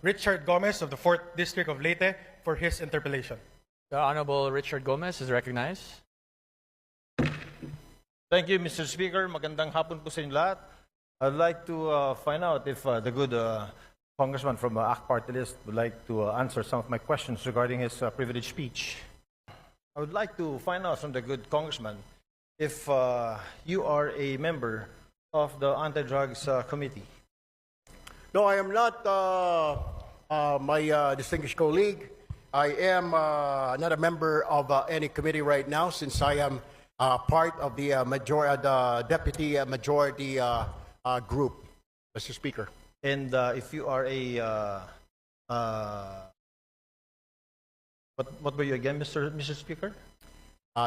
Richard Gomez of the 4th District of Leyte for his interpellation. The Honorable Richard Gomez is recognized. Thank you, Mr. Speaker. Magandang hapon po sa inyo lahat. I'd like to find out if the good congressman from ACT Party List would like to answer some of my questions regarding his privileged speech. I would like to find out from the good congressman if you are a member of the Anti-Drugs Committee. No, I am not, my distinguished colleague. I am not a member of any committee right now since I am part of the deputy majority group, Mr. Speaker. And if you are a what were you again, Mr. Speaker?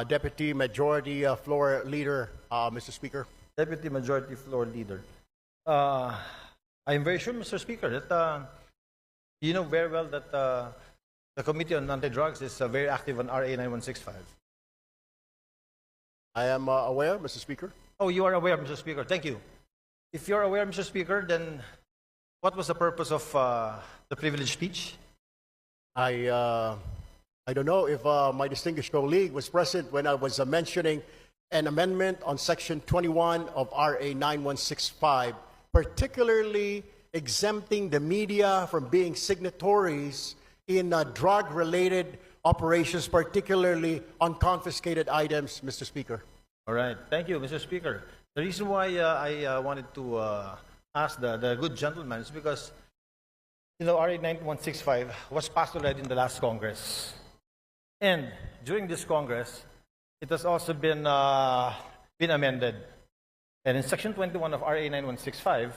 Deputy majority floor leader, Mr. Speaker. Deputy Majority Floor Leader. I'm very sure, Mr. Speaker, that you know very well that the Committee on Anti-Drugs is very active on RA 9165. I am aware, Mr. Speaker. Oh, you are aware, Mr. Speaker. Thank you. If you're aware, Mr. Speaker, then what was the purpose of the privileged speech? I don't know if my distinguished colleague was present when I was mentioning an amendment on Section 21 of RA 9165, particularly exempting the media from being signatories in drug-related operations, particularly on confiscated items, Mr. Speaker. All right. Thank you, Mr. Speaker. The reason why I wanted to ask the good gentleman is because, you know, RA 9165 was passed already in the last Congress. And during this Congress, it has also been amended. And in Section 21 of RA 9165,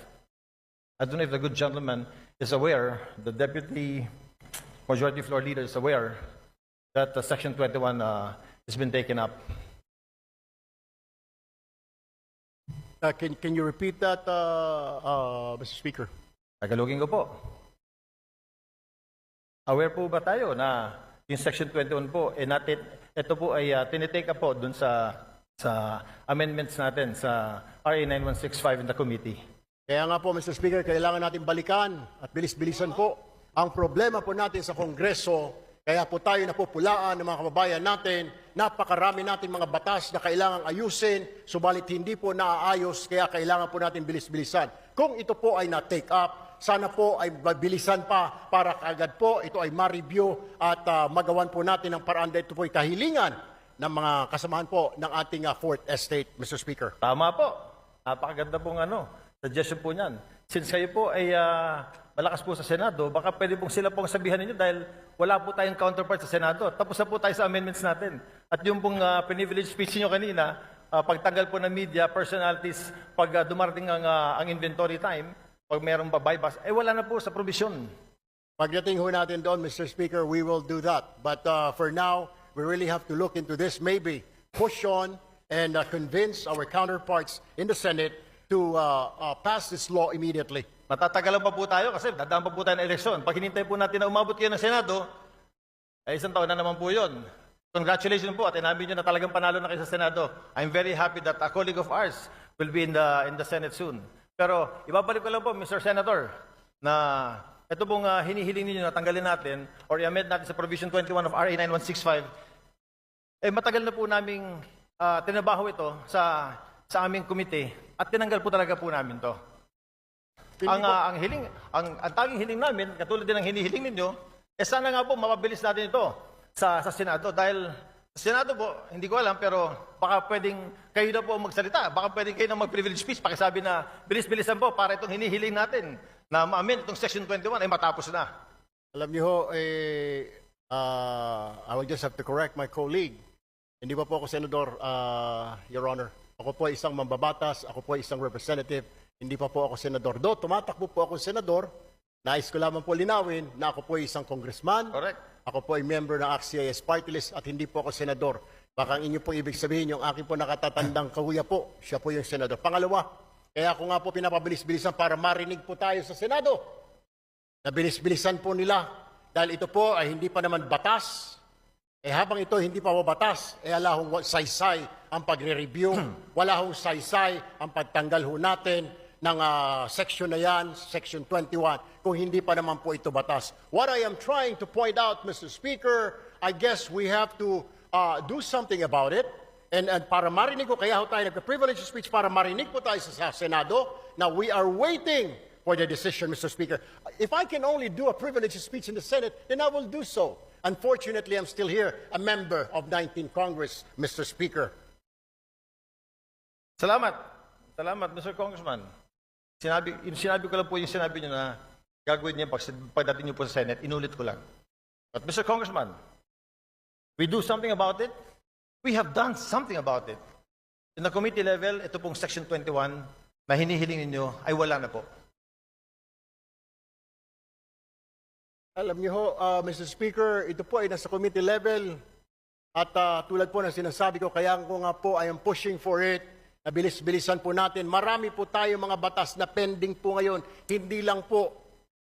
I don't know if the good gentleman is aware, the Deputy Majority Floor Leader is aware that Section 21 has been taken up. Can you repeat that, Mr. Speaker? Tagalogin ko po. Aware po ba tayo na yung Section 21 po, ito po ay tinitake up po dun sa amendments natin sa RA 9165 in the committee. Kaya nga po, Mr. Speaker, kailangan natin balikan at bilis-bilisan po. Ang problema po natin sa Kongreso, kaya po tayo napupulaan ng mga kababayan natin, napakarami natin mga batas na kailangang ayusin, subalit hindi po naaayos, kaya kailangan po natin bilis-bilisan. Kung ito po ay na-take up, sana po ay mabilisan pa para kaagad po ito ay ma-review at magawan po natin ng paraan dahil ito po ay kahilingan ng mga kasamahan po ng ating Fourth Estate, Mr. Speaker. Tama po. Napakaganda pong suggestion po niyan. Since kayo po ay malakas po sa Senado, baka pwede pong sila pong sabihan ninyo dahil wala po tayong counterpart sa Senado. Tapos na po tayo sa amendments natin. At yung pong privilege speech niyo kanina, pagtanggal po ng media, personalities, pag dumarating ang inventory time, pag mayroong bypass, wala na po sa provision. Pagdating ho natin doon, Mr. Speaker, we will do that. But for now, we really have to look into this, maybe push on and convince our counterparts in the Senate to pass this law immediately. Matatagalan pa po tayo kasi dadaan pa po tayo ng eleksyon. Pag hinintay po natin na umabot kayo ng Senado, isang taon na naman po yun. Congratulations po at inamin nyo na talagang panalo na kayo sa Senado. I'm very happy that a colleague of ours will be in the Senate soon. Pero ibabalik ko lang po, Mr. Senator, na ito pong hinihiling ninyo na tanggalin natin or i-amend natin sa Provision 21 of RA 9165, matagal na po naming tinabaho ito sa aming komite at tinanggal po talaga po namin to. Ang tanging hiling namin, katulad din ng hinihiling ninyo, sana nga po mapabilis natin ito sa Senado dahil sa Senado po, hindi ko alam, pero baka pwedeng kayo na po magsalita. Baka pwedeng kayo na mag-privilege speech. Pakisabi na bilis-bilisan po para itong hinihiling natin na ma-amend itong Section 21 ay matapos na. Alam niyo ho, I will just have to correct my colleague. Hindi pa po ako senador, Your Honor. Ako po ay isang mambabatas, ako po ay isang representative, hindi pa po ako senador. Do, tumatakbo po ako senador, nais ko lamang po linawin na ako po ay isang congressman. Correct. Ako po ay member ng ACT-CIS Party List at hindi po ako senador. Baka ang inyo po ibig sabihin, yung aking po nakatatandang kahuya po, siya po yung senador. Pangalawa, kaya ako nga po pinapabilis-bilisan para marinig po tayo sa Senado. Nabilis-bilisan po nila dahil ito po ay hindi pa naman batas. Habang ito hindi pa batas, wala hong saysay ang pagre-review, wala hong saysay ang pagtanggal ho natin ng section na yan, section 21, kung hindi pa naman po ito batas. What I am trying to point out, Mr. Speaker, I guess we have to do something about it. And para marinig ko, kaya ho tayo nagka-privilege of speech para marinig po tayo sa Senado na we are waiting for the decision, Mr. Speaker. If I can only do a privilege of speech in the Senate, then I will do so. Unfortunately, I'm still here, a member of 19th Congress, Mr. Speaker. Salamat. Salamat, Mr. Congressman. Sinabi ko lang po yung sinabi niyo na gagawin niya pagdating niyo po sa Senate. Inulit ko lang. But Mr. Congressman, we do something about it. We have done something about it. In the committee level, ito pong Section 21 na hinihiling ninyo ay wala na po. Alam niyo ho, Mr. Speaker, ito po ay nasa committee level at tulad po ng sinasabi ko, kaya ko nga po I am pushing for it, na bilis-bilisan po natin. Marami po tayo mga batas na pending po ngayon, hindi lang po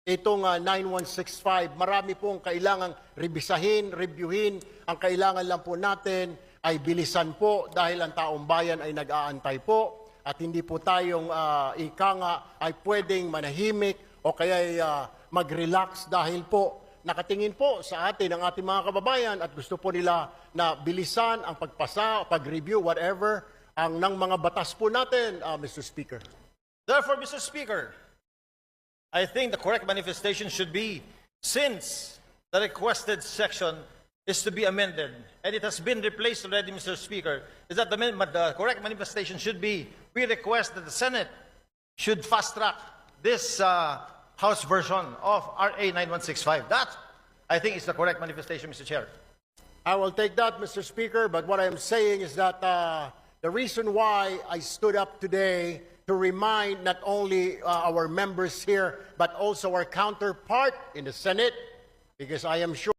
itong 9165. Marami pong kailangang revisahin, reviewin. Ang kailangan lang po natin ay bilisan po dahil ang taong bayan ay nag-aantay po at hindi po tayong ika nga ay pwedeng manahimik o kaya mag-relax dahil po nakatingin po sa atin ang ating mga kababayan at gusto po nila na bilisan ang pagpasa, pag-review, whatever, ang ng mga batas po natin, Mr. Speaker. Therefore, Mr. Speaker, I think the correct manifestation should be, since the requested section is to be amended, and it has been replaced already, Mr. Speaker, is that the correct manifestation should be, we request that the Senate should fast-track this House version of RA 9165. That, I think, is the correct manifestation, Mr. Chair. I will take that, Mr. Speaker, but what I am saying is that the reason why I stood up today to remind not only our members here, but also our counterpart in the Senate, because I am sure